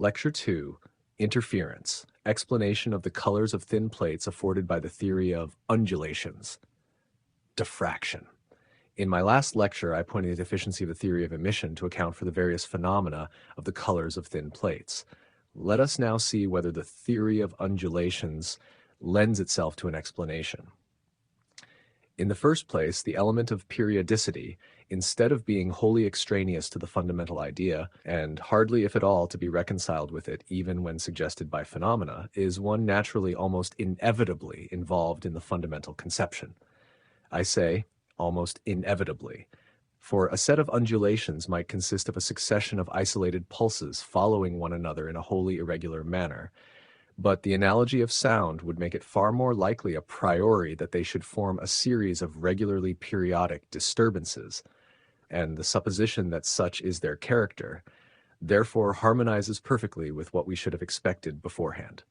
Lecture 2, Interference, Explanation of the Colors of Thin Plates Afforded by the Theory of Undulations. Diffraction. In my last lecture, I pointed the efficiency of the theory of emission to account for the various phenomena of the colors of thin plates. Let us now see whether the theory of undulations lends itself to an explanation. In the first place, the element of periodicity, instead of being wholly extraneous to the fundamental idea, and hardly if at all to be reconciled with it even when suggested by phenomena, is one naturally almost inevitably involved in the fundamental conception. I say, almost inevitably, for a set of undulations might consist of a succession of isolated pulses following one another in a wholly irregular manner, but the analogy of sound would make it far more likely a priori that they should form a series of regularly periodic disturbances, and the supposition that such is their character therefore harmonizes perfectly with what we should have expected beforehand.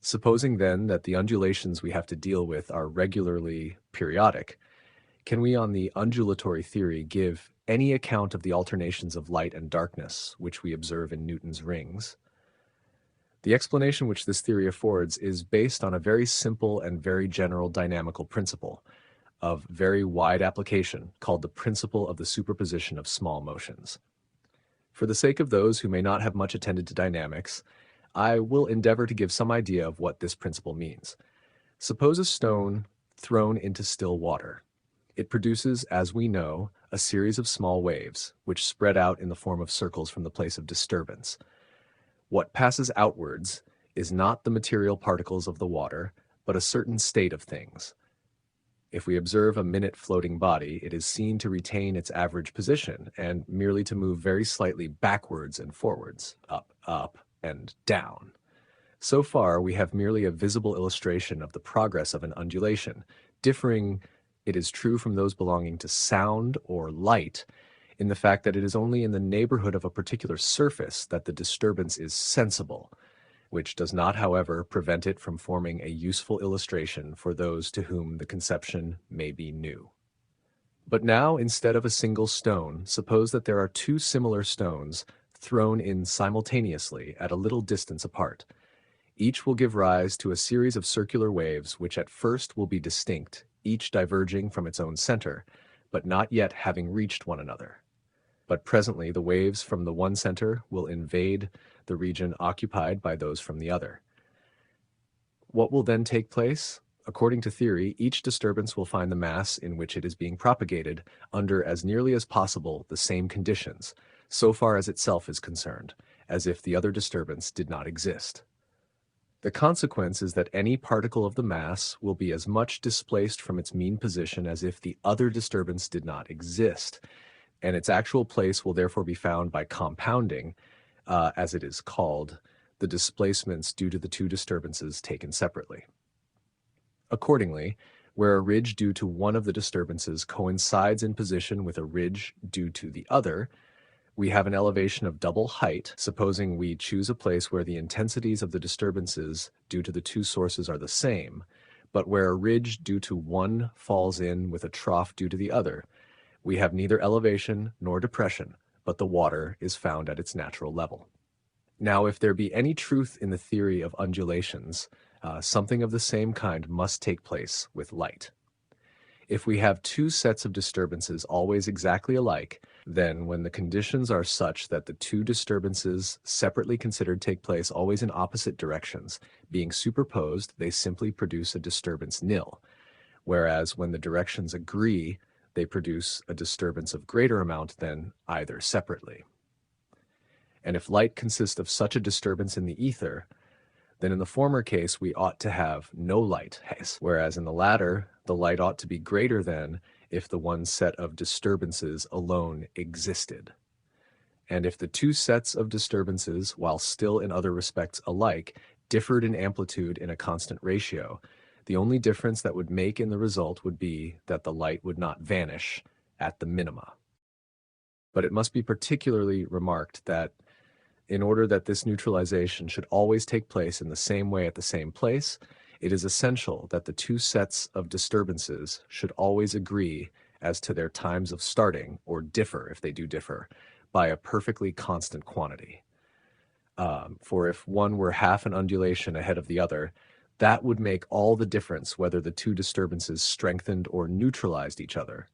Supposing then that the undulations we have to deal with are regularly periodic, can we on the undulatory theory give any account of the alternations of light and darkness which we observe in Newton's rings? The explanation which this theory affords is based on a very simple and very general dynamical principle of very wide application called the principle of the superposition of small motions. For the sake of those who may not have much attended to dynamics, I will endeavor to give some idea of what this principle means. Suppose a stone thrown into still water. It produces, as we know, a series of small waves, which spread out in the form of circles from the place of disturbance. What passes outwards is not the material particles of the water, but a certain state of things. If we observe a minute floating body, it is seen to retain its average position and merely to move very slightly backwards and forwards, up, and down. So far, we have merely a visible illustration of the progress of an undulation, differing, it is true, from those belonging to sound or light, in the fact that it is only in the neighborhood of a particular surface that the disturbance is sensible, which does not, however, prevent it from forming a useful illustration for those to whom the conception may be new. But now, instead of a single stone, suppose that there are two similar stones thrown in simultaneously at a little distance apart. Each will give rise to a series of circular waves which at first will be distinct, each diverging from its own center, but not yet having reached one another. But presently the waves from the one center will invade the region occupied by those from the other. What will then take place? According to theory, each disturbance will find the mass in which it is being propagated under as nearly as possible the same conditions, so far as itself is concerned, as if the other disturbance did not exist. The consequence is that any particle of the mass will be as much displaced from its mean position as if the other disturbance did not exist, and its actual place will therefore be found by compounding, as it is called, the displacements due to the two disturbances taken separately. Accordingly, where a ridge due to one of the disturbances coincides in position with a ridge due to the other, we have an elevation of double height, supposing we choose a place where the intensities of the disturbances due to the two sources are the same, but where a ridge due to one falls in with a trough due to the other. We have neither elevation nor depression, but the water is found at its natural level. Now, if there be any truth in the theory of undulations, something of the same kind must take place with light. If we have two sets of disturbances always exactly alike, then when the conditions are such that the two disturbances separately considered take place always in opposite directions, being superposed, they simply produce a disturbance nil, whereas when the directions agree, they produce a disturbance of greater amount than either separately. And if light consists of such a disturbance in the ether, then in the former case we ought to have no light, whereas in the latter, the light ought to be greater than if the one set of disturbances alone existed. And if the two sets of disturbances, while still in other respects alike, differed in amplitude in a constant ratio, the only difference that would make in the result would be that the light would not vanish at the minima. But it must be particularly remarked that in order that this neutralization should always take place in the same way at the same place, it is essential that the two sets of disturbances should always agree as to their times of starting, or differ, if they do differ, by a perfectly constant quantity. For if one were half an undulation ahead of the other, that would make all the difference whether the two disturbances strengthened or neutralized each other.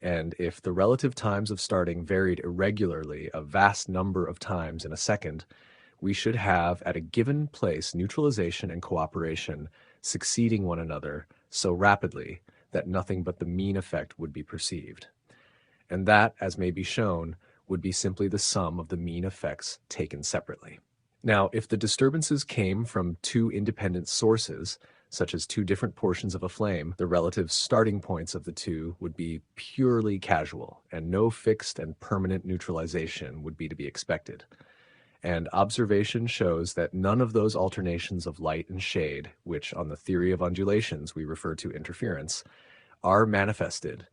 And if the relative times of starting varied irregularly a vast number of times in a second, we should have at a given place neutralization and cooperation succeeding one another so rapidly that nothing but the mean effect would be perceived. And that, as may be shown, would be simply the sum of the mean effects taken separately. Now, if the disturbances came from two independent sources, such as two different portions of a flame, the relative starting points of the two would be purely casual, and no fixed and permanent neutralization would be to be expected. And observation shows that none of those alternations of light and shade, which on the theory of undulations we refer to interference, are manifested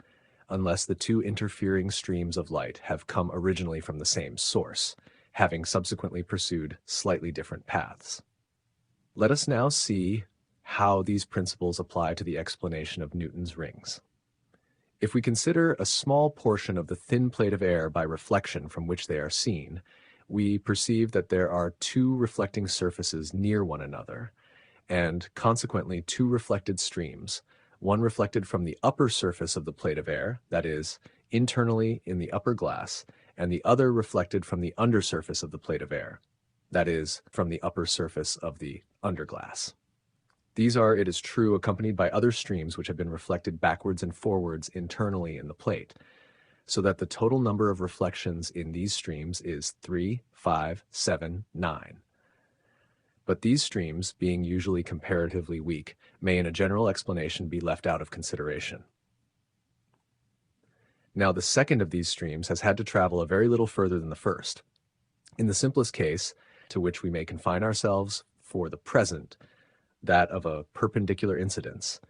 unless the two interfering streams of light have come originally from the same source, having subsequently pursued slightly different paths. Let us now see how these principles apply to the explanation of Newton's rings. If we consider a small portion of the thin plate of air by reflection from which they are seen, we perceive that there are two reflecting surfaces near one another, and consequently two reflected streams, one reflected from the upper surface of the plate of air, that is, internally in the upper glass, and the other reflected from the under surface of the plate of air, that is, from the upper surface of the underglass. These are, it is true, accompanied by other streams which have been reflected backwards and forwards internally in the plate, so that the total number of reflections in these streams is 3, 5, 7, 9. But these streams, being usually comparatively weak, may in a general explanation be left out of consideration. Now, the second of these streams has had to travel a very little further than the first. In the simplest case, to which we may confine ourselves for the present, that of a perpendicular incidence,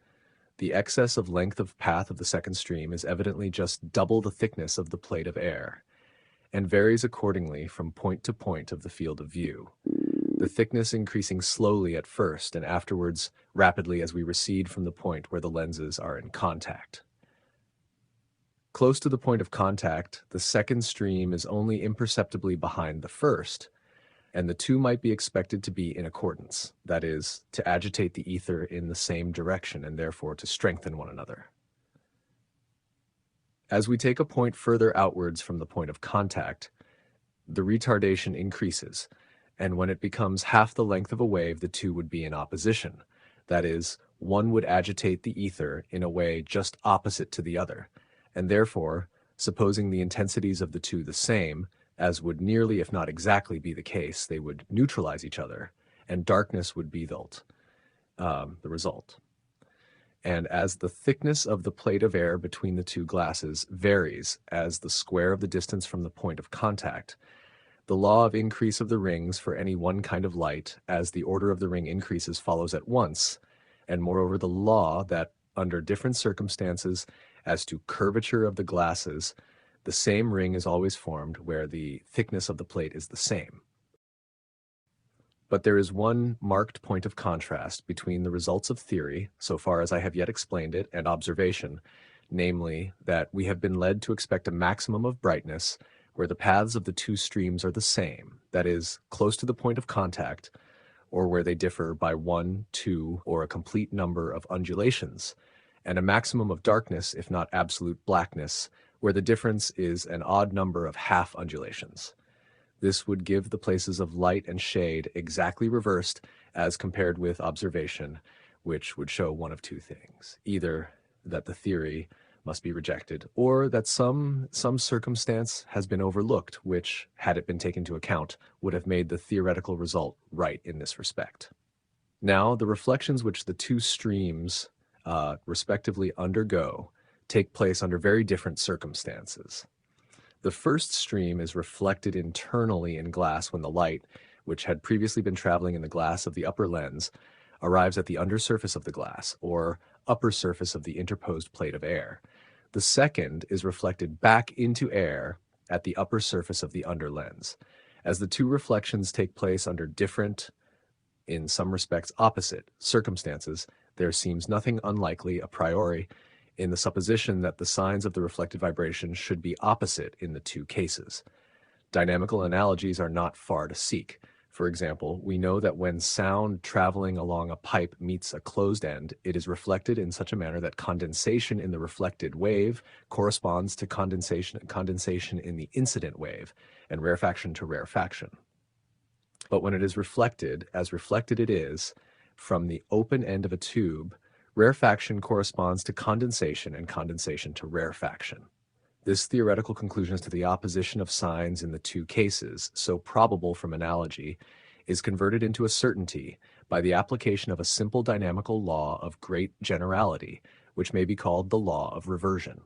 the excess of length of path of the second stream is evidently just double the thickness of the plate of air, and varies accordingly from point to point of the field of view, the thickness increasing slowly at first and afterwards rapidly as we recede from the point where the lenses are in contact. Close to the point of contact, the second stream is only imperceptibly behind the first, and the two might be expected to be in accordance, that is, to agitate the ether in the same direction and therefore to strengthen one another. As we take a point further outwards from the point of contact, the retardation increases, and when it becomes half the length of a wave, the two would be in opposition, that is, one would agitate the ether in a way just opposite to the other, and therefore, supposing the intensities of the two the same, as would nearly if not exactly be the case, they would neutralize each other, and darkness would be the result. And as the thickness of the plate of air between the two glasses varies as the square of the distance from the point of contact, the law of increase of the rings for any one kind of light as the order of the ring increases follows at once, and moreover the law that under different circumstances as to curvature of the glasses, the same ring is always formed where the thickness of the plate is the same. But there is one marked point of contrast between the results of theory, so far as I have yet explained it, and observation, namely that we have been led to expect a maximum of brightness where the paths of the two streams are the same, that is, close to the point of contact, or where they differ by 1, 2, or a complete number of undulations, and a maximum of darkness, if not absolute blackness, where the difference is an odd number of half undulations. This would give the places of light and shade exactly reversed as compared with observation, which would show one of two things: either that the theory must be rejected, or that some circumstance has been overlooked, which, had it been taken into account, would have made the theoretical result right in this respect. Now, the reflections which the two streams respectively undergo take place under very different circumstances. The first stream is reflected internally in glass when the light, which had previously been traveling in the glass of the upper lens, arrives at the undersurface of the glass, or upper surface of the interposed plate of air. The second is reflected back into air at the upper surface of the under lens. As the two reflections take place under different, in some respects opposite, circumstances, there seems nothing unlikely a priori in the supposition that the signs of the reflected vibration should be opposite in the two cases. Dynamical analogies are not far to seek. For example, we know that when sound traveling along a pipe meets a closed end, it is reflected in such a manner that condensation in the reflected wave corresponds to condensation in the incident wave, and rarefaction to rarefaction. But when it is reflected, as reflected it is, from the open end of a tube, rarefaction corresponds to condensation and condensation to rarefaction. This theoretical conclusion as to the opposition of signs in the two cases, so probable from analogy, is converted into a certainty by the application of a simple dynamical law of great generality, which may be called the law of reversion.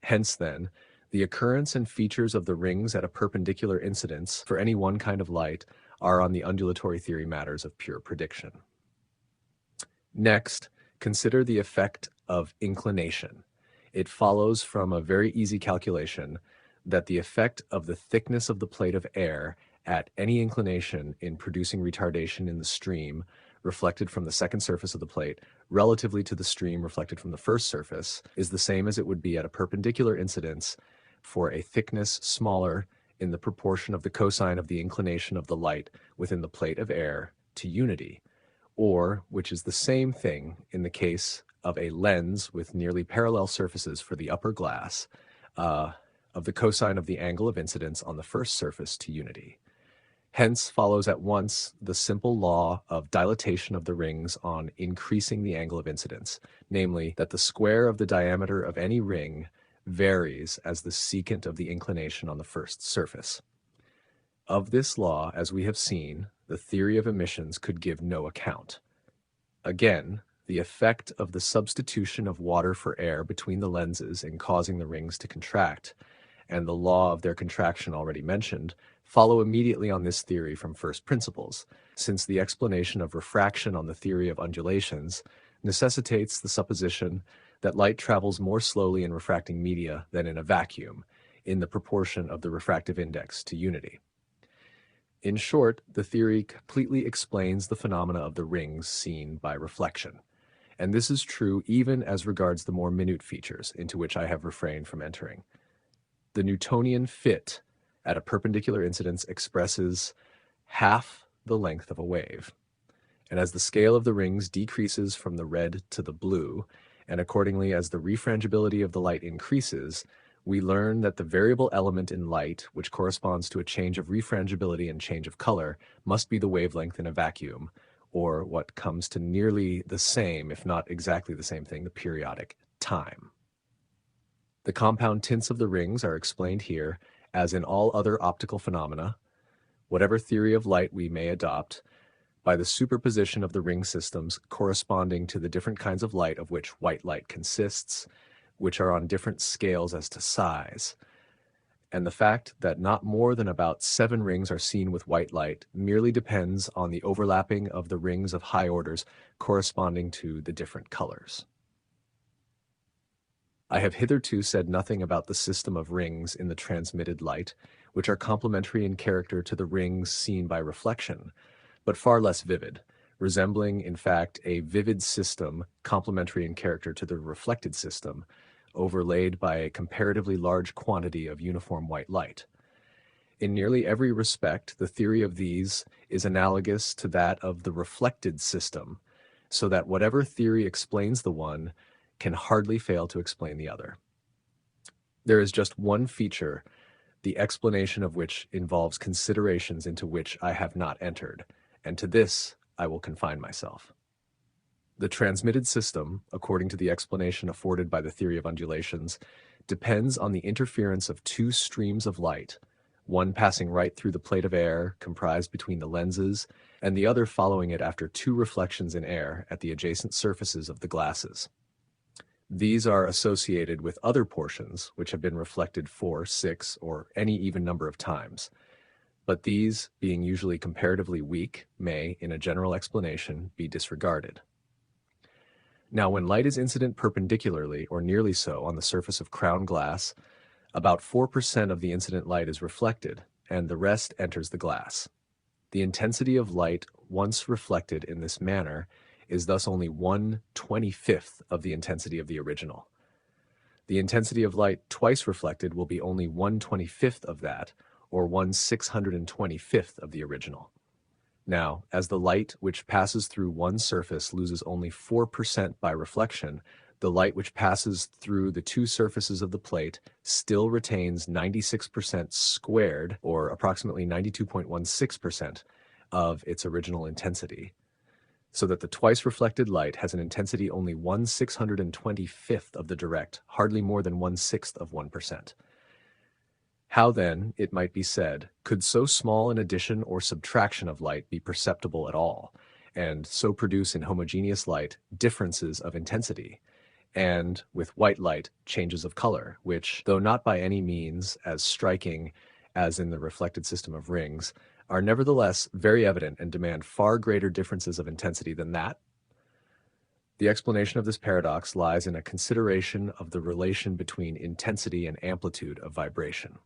Hence, then, the occurrence and features of the rings at a perpendicular incidence for any one kind of light are on the undulatory theory matters of pure prediction. Next, consider the effect of inclination. It follows from a very easy calculation that the effect of the thickness of the plate of air at any inclination in producing retardation in the stream reflected from the second surface of the plate relatively to the stream reflected from the first surface is the same as it would be at a perpendicular incidence for a thickness smaller in the proportion of the cosine of the inclination of the light within the plate of air to unity, or, which is the same thing in the case of a lens with nearly parallel surfaces for the upper glass, of the cosine of the angle of incidence on the first surface to unity. Hence follows at once the simple law of dilatation of the rings on increasing the angle of incidence, namely that the square of the diameter of any ring varies as the secant of the inclination on the first surface. Of this law, as we have seen, the theory of emissions could give no account. Again, the effect of the substitution of water for air between the lenses in causing the rings to contract, and the law of their contraction already mentioned, follow immediately on this theory from first principles, since the explanation of refraction on the theory of undulations necessitates the supposition that light travels more slowly in refracting media than in a vacuum, in the proportion of the refractive index to unity. In short, the theory completely explains the phenomena of the rings seen by reflection, and this is true even as regards the more minute features into which I have refrained from entering. The Newtonian fit at a perpendicular incidence expresses half the length of a wave, and as the scale of the rings decreases from the red to the blue, and accordingly as the refrangibility of the light increases, we learn that the variable element in light, which corresponds to a change of refrangibility and change of color, must be the wavelength in a vacuum, or what comes to nearly the same, if not exactly the same thing, the periodic time. The compound tints of the rings are explained here, as in all other optical phenomena, whatever theory of light we may adopt, by the superposition of the ring systems corresponding to the different kinds of light of which white light consists, which are on different scales as to size, and the fact that not more than about 7 rings are seen with white light merely depends on the overlapping of the rings of high orders corresponding to the different colors. I have hitherto said nothing about the system of rings in the transmitted light, which are complementary in character to the rings seen by reflection, but far less vivid, resembling, in fact, a vivid system complementary in character to the reflected system, overlaid by a comparatively large quantity of uniform white light. In nearly every respect, the theory of these is analogous to that of the reflected system, so that whatever theory explains the one can hardly fail to explain the other. There is just one feature, the explanation of which involves considerations into which I have not entered, and to this I will confine myself. The transmitted system, according to the explanation afforded by the theory of undulations, depends on the interference of 2 streams of light, one passing right through the plate of air comprised between the lenses, and the other following it after 2 reflections in air at the adjacent surfaces of the glasses. These are associated with other portions which have been reflected 4, 6, or any even number of times, but these, being usually comparatively weak, may, in a general explanation, be disregarded. Now, when light is incident perpendicularly, or nearly so, on the surface of crown glass, about 4% of the incident light is reflected, and the rest enters the glass. The intensity of light once reflected in this manner is thus only 1/25 of the intensity of the original. The intensity of light twice reflected will be only 1/25th of that, or 1/625th of the original. Now, as the light which passes through one surface loses only 4% by reflection, the light which passes through the two surfaces of the plate still retains 96% squared, or approximately 92.16% of its original intensity, so that the twice reflected light has an intensity only 1/625th of the direct, hardly more than 1/6th of 1%. How then, it might be said, could so small an addition or subtraction of light be perceptible at all, and so produce in homogeneous light differences of intensity, and with white light changes of color, which, though not by any means as striking as in the reflected system of rings, are nevertheless very evident and demand far greater differences of intensity than that? The explanation of this paradox lies in a consideration of the relation between intensity and amplitude of vibration.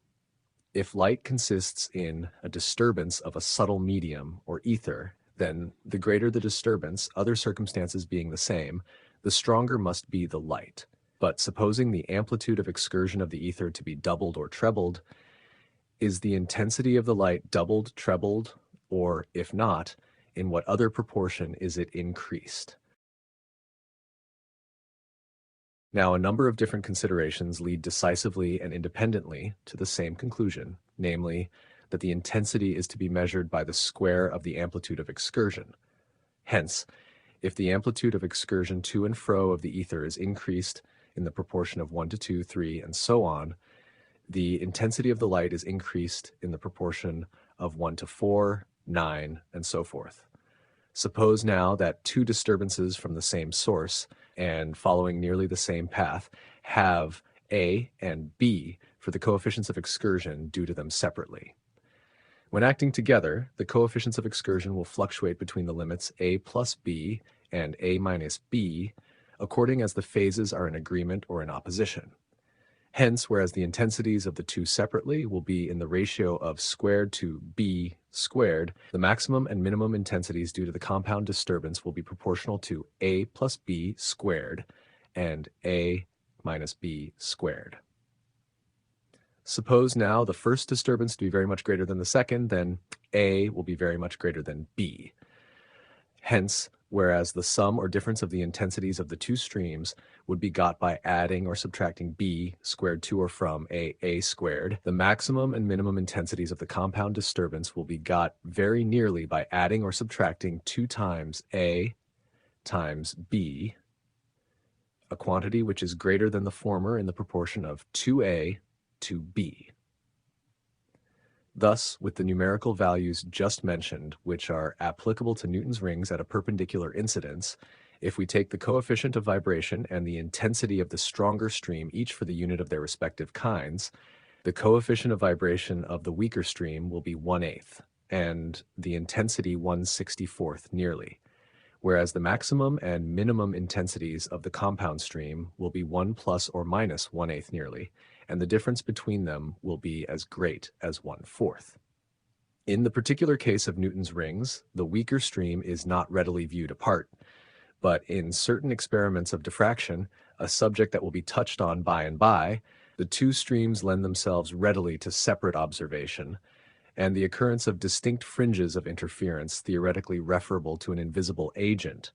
If light consists in a disturbance of a subtle medium or ether, then the greater the disturbance, other circumstances being the same, the stronger must be the light. But supposing the amplitude of excursion of the ether to be doubled or trebled, is the intensity of the light doubled, trebled, or if not, in what other proportion is it increased? Now, a number of different considerations lead decisively and independently to the same conclusion, namely, that the intensity is to be measured by the square of the amplitude of excursion. Hence, if the amplitude of excursion to and fro of the ether is increased in the proportion of 1 to 2, 3, and so on, the intensity of the light is increased in the proportion of 1 to 4, 9, and so forth. Suppose now that two disturbances from the same source and following nearly the same path have A and B for the coefficients of excursion due to them separately. When acting together, the coefficients of excursion will fluctuate between the limits A plus B and A minus B, according as the phases are in agreement or in opposition. Hence, whereas the intensities of the two separately will be in the ratio of squared to B squared, the maximum and minimum intensities due to the compound disturbance will be proportional to A plus B squared and A minus B squared. Suppose now the first disturbance to be very much greater than the second, then A will be very much greater than B. Hence, whereas the sum or difference of the intensities of the two streams would be got by adding or subtracting B squared to or from A squared, the maximum and minimum intensities of the compound disturbance will be got very nearly by adding or subtracting 2 times A times B, a quantity which is greater than the former in the proportion of 2A to B. Thus, with the numerical values just mentioned, which are applicable to Newton's rings at a perpendicular incidence, if we take the coefficient of vibration and the intensity of the stronger stream each for the unit of their respective kinds, the coefficient of vibration of the weaker stream will be 1/8, and the intensity 1/64th nearly, whereas the maximum and minimum intensities of the compound stream will be 1 plus or minus 1/8 nearly, and the difference between them will be as great as 1/4. In the particular case of Newton's rings, the weaker stream is not readily viewed apart, but in certain experiments of diffraction, a subject that will be touched on by and by, the two streams lend themselves readily to separate observation, and the occurrence of distinct fringes of interference theoretically referable to an invisible agent,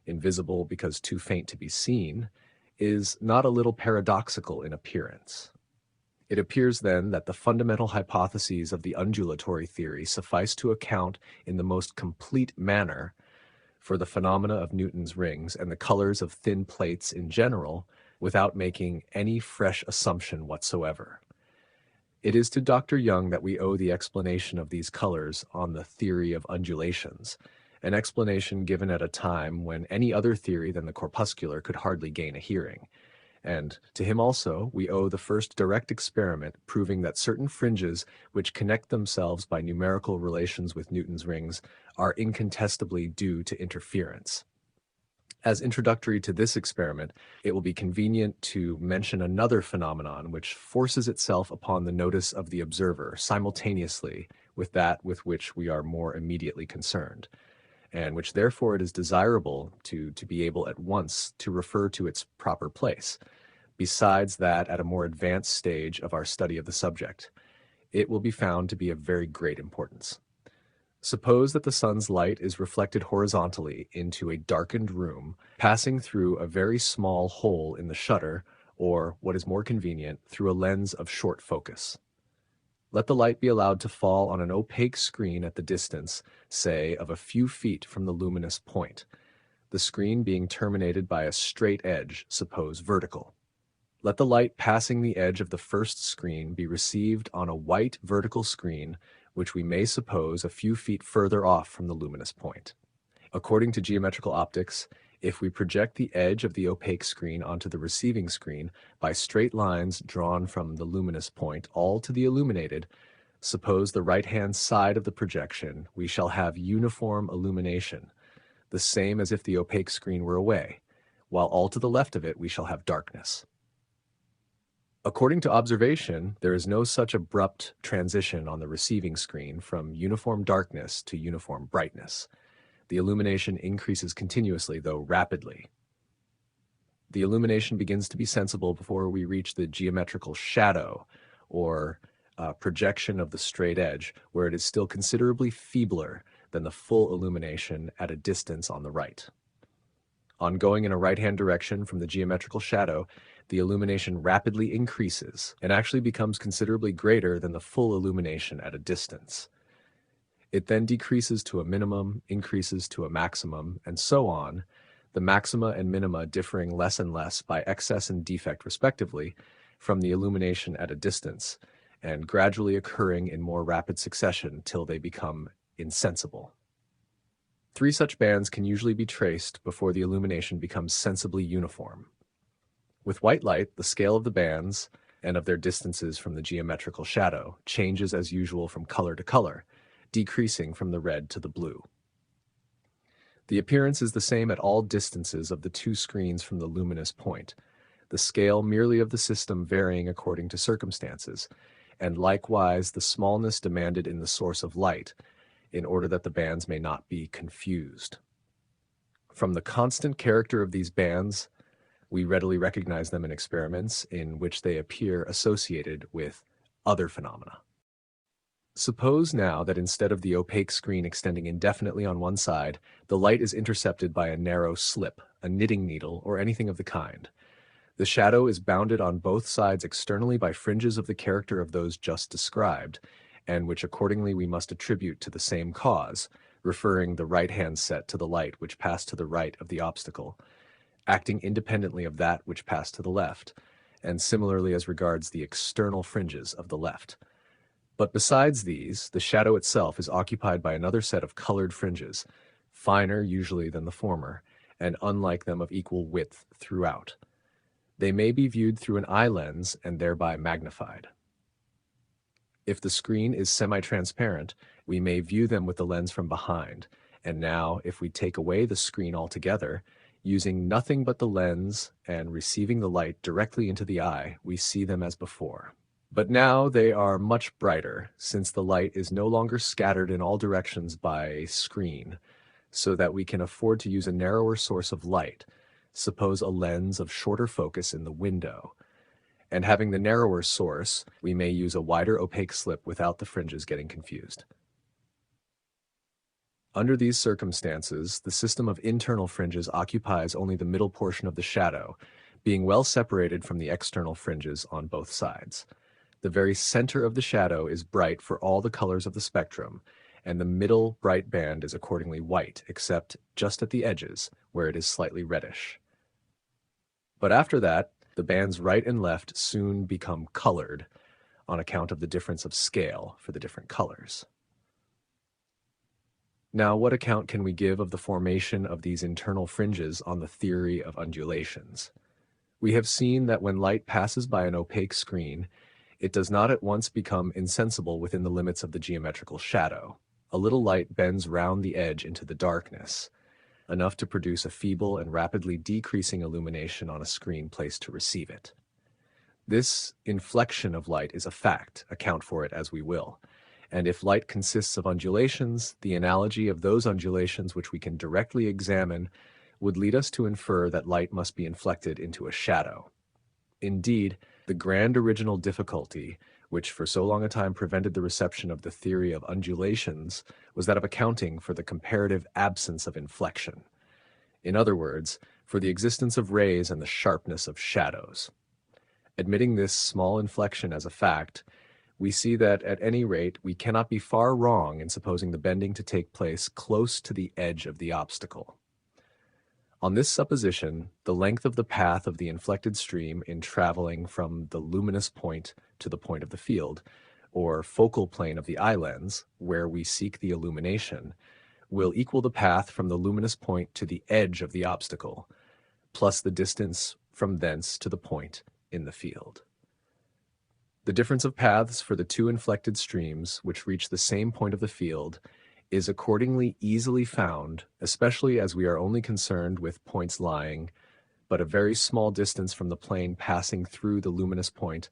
invisible because too faint to be seen, is not a little paradoxical in appearance. It appears then that the fundamental hypotheses of the undulatory theory suffice to account in the most complete manner for the phenomena of Newton's rings and the colors of thin plates in general, without making any fresh assumption whatsoever. It is to Dr. Young that we owe the explanation of these colors on the theory of undulations, an explanation given at a time when any other theory than the corpuscular could hardly gain a hearing. And to him also we owe the first direct experiment proving that certain fringes which connect themselves by numerical relations with Newton's rings are incontestably due to interference. As introductory to this experiment, it will be convenient to mention another phenomenon which forces itself upon the notice of the observer simultaneously with that with which we are more immediately concerned, and which therefore it is desirable to be able at once to refer to its proper place, Besides that, at a more advanced stage of our study of the subject, it will be found to be of very great importance. Suppose that the sun's light is reflected horizontally into a darkened room, passing through a very small hole in the shutter, or, what is more convenient, through a lens of short focus. Let the light be allowed to fall on an opaque screen at the distance, say, of a few feet from the luminous point, the screen being terminated by a straight edge, suppose vertical. Let the light passing the edge of the first screen be received on a white vertical screen, which we may suppose a few feet further off from the luminous point. According to geometrical optics, if we project the edge of the opaque screen onto the receiving screen by straight lines drawn from the luminous point all to the illuminated, suppose the right-hand side of the projection, we shall have uniform illumination, the same as if the opaque screen were away, while all to the left of it we shall have darkness. According to observation, there is no such abrupt transition on the receiving screen from uniform darkness to uniform brightness. The illumination increases continuously, though rapidly. The illumination begins to be sensible before we reach the geometrical shadow, or projection of the straight edge, where it is still considerably feebler than the full illumination at a distance on the right. On going in a right-hand direction from the geometrical shadow, the illumination rapidly increases and actually becomes considerably greater than the full illumination at a distance. It then decreases to a minimum, increases to a maximum, and so on, the maxima and minima differing less and less by excess and defect respectively from the illumination at a distance, and gradually occurring in more rapid succession till they become insensible. 3 such bands can usually be traced before the illumination becomes sensibly uniform. With white light, the scale of the bands and of their distances from the geometrical shadow changes as usual from color to color, decreasing from the red to the blue. The appearance is the same at all distances of the 2 screens from the luminous point, the scale merely of the system varying according to circumstances, and likewise the smallness demanded in the source of light, in order that the bands may not be confused. From the constant character of these bands, we readily recognize them in experiments in which they appear associated with other phenomena. Suppose now that instead of the opaque screen extending indefinitely on one side, the light is intercepted by a narrow slip, a knitting needle, or anything of the kind. The shadow is bounded on both sides externally by fringes of the character of those just described, and which accordingly we must attribute to the same cause, referring the right-hand set to the light which passed to the right of the obstacle, acting independently of that which passed to the left, and similarly as regards the external fringes of the left. But besides these, the shadow itself is occupied by another set of colored fringes, finer usually than the former, and unlike them of equal width throughout. They may be viewed through an eye lens and thereby magnified. If the screen is semi-transparent, we may view them with the lens from behind, and now, if we take away the screen altogether, using nothing but the lens and receiving the light directly into the eye, we see them as before. But now they are much brighter, since the light is no longer scattered in all directions by a screen, so that we can afford to use a narrower source of light, suppose a lens of shorter focus in the window. And having the narrower source, we may use a wider opaque slip without the fringes getting confused. Under these circumstances, the system of internal fringes occupies only the middle portion of the shadow, being well separated from the external fringes on both sides. The very center of the shadow is bright for all the colors of the spectrum, and the middle bright band is accordingly white, except just at the edges, where it is slightly reddish. But after that, the bands right and left soon become colored, on account of the difference of scale for the different colors. Now, what account can we give of the formation of these internal fringes on the theory of undulations? We have seen that when light passes by an opaque screen, it does not at once become insensible within the limits of the geometrical shadow. A little light bends round the edge into the darkness, enough to produce a feeble and rapidly decreasing illumination on a screen placed to receive it. This inflection of light is a fact, account for it as we will, and if light consists of undulations, the analogy of those undulations which we can directly examine would lead us to infer that light must be inflected into a shadow. Indeed, the grand original difficulty, which for so long a time prevented the reception of the theory of undulations, was that of accounting for the comparative absence of inflection. In other words, for the existence of rays and the sharpness of shadows. Admitting this small inflection as a fact, we see that at any rate we cannot be far wrong in supposing the bending to take place close to the edge of the obstacle. On this supposition, the length of the path of the inflected stream in traveling from the luminous point to the point of the field, or focal plane of the eye lens, where we seek the illumination, will equal the path from the luminous point to the edge of the obstacle, plus the distance from thence to the point in the field. The difference of paths for the two inflected streams which reach the same point of the field is accordingly easily found, especially as we are only concerned with points lying but a very small distance from the plane passing through the luminous point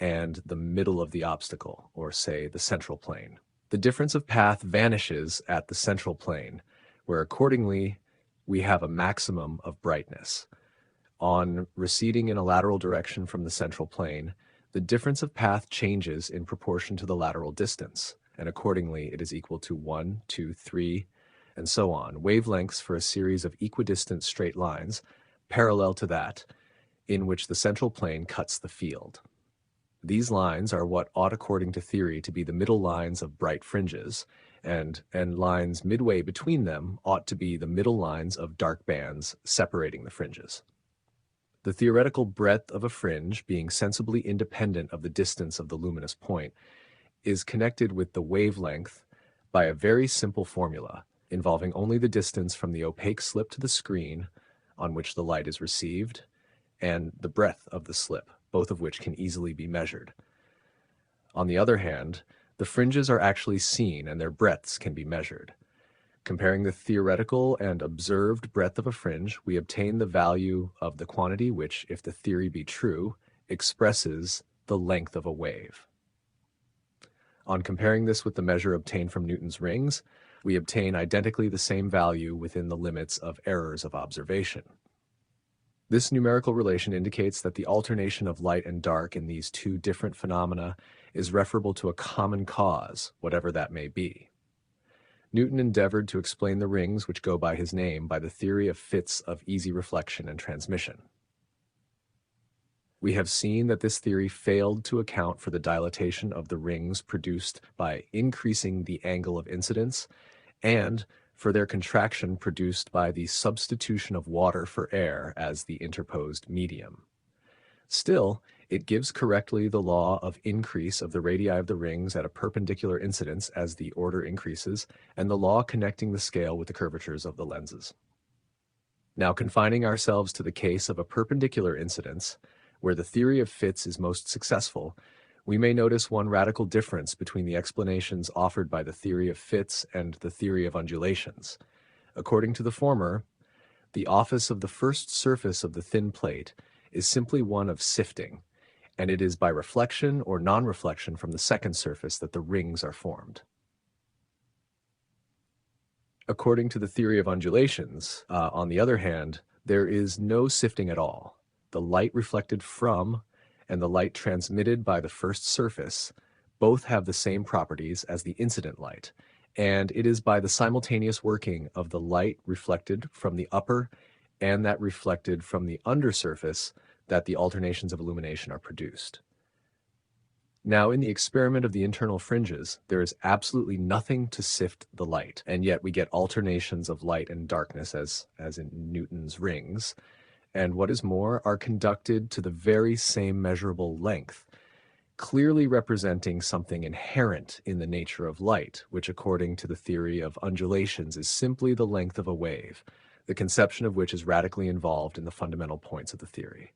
and the middle of the obstacle, or say the central plane. The difference of path vanishes at the central plane, where accordingly we have a maximum of brightness. On receding in a lateral direction from the central plane, the difference of path changes in proportion to the lateral distance, and accordingly it is equal to 1, 2, 3, and so on, wavelengths for a series of equidistant straight lines, parallel to that, in which the central plane cuts the field. These lines are what ought according to theory to be the middle lines of bright fringes, and lines midway between them ought to be the middle lines of dark bands separating the fringes. The theoretical breadth of a fringe, being sensibly independent of the distance of the luminous point, is connected with the wavelength by a very simple formula, involving only the distance from the opaque slip to the screen on which the light is received, and the breadth of the slip, both of which can easily be measured. On the other hand, the fringes are actually seen and their breadths can be measured. Comparing the theoretical and observed breadth of a fringe, we obtain the value of the quantity which, if the theory be true, expresses the length of a wave. On comparing this with the measure obtained from Newton's rings, we obtain identically the same value within the limits of errors of observation. This numerical relation indicates that the alternation of light and dark in these two different phenomena is referable to a common cause, whatever that may be. Newton endeavored to explain the rings which go by his name by the theory of fits of easy reflection and transmission. We have seen that this theory failed to account for the dilatation of the rings produced by increasing the angle of incidence, and for their contraction produced by the substitution of water for air as the interposed medium. Still, it gives correctly the law of increase of the radii of the rings at a perpendicular incidence as the order increases, and the law connecting the scale with the curvatures of the lenses. Now, confining ourselves to the case of a perpendicular incidence, where the theory of fits is most successful, we may notice one radical difference between the explanations offered by the theory of fits and the theory of undulations. According to the former, the office of the first surface of the thin plate is simply one of sifting, and it is by reflection or non-reflection from the second surface that the rings are formed. According to the theory of undulations, on the other hand, there is no sifting at all. The light reflected from and the light transmitted by the first surface both have the same properties as the incident light, and it is by the simultaneous working of the light reflected from the upper and that reflected from the undersurface that the alternations of illumination are produced. Now, in the experiment of the internal fringes, there is absolutely nothing to sift the light, and yet we get alternations of light and darkness as in Newton's rings, and what is more, are conducted to the very same measurable length, clearly representing something inherent in the nature of light, which according to the theory of undulations is simply the length of a wave, the conception of which is radically involved in the fundamental points of the theory.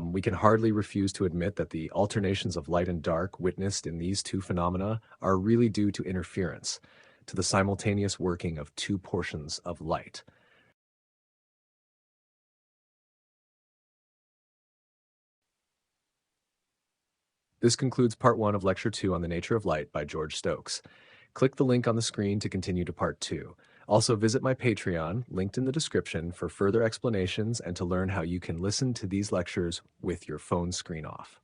We can hardly refuse to admit that the alternations of light and dark witnessed in these two phenomena are really due to interference, to the simultaneous working of two portions of light. This concludes Part 1 of Lecture 2 on the Nature of Light by George Stokes. Click the link on the screen to continue to Part 2. Also, visit my Patreon, linked in the description, for further explanations and to learn how you can listen to these lectures with your phone screen off.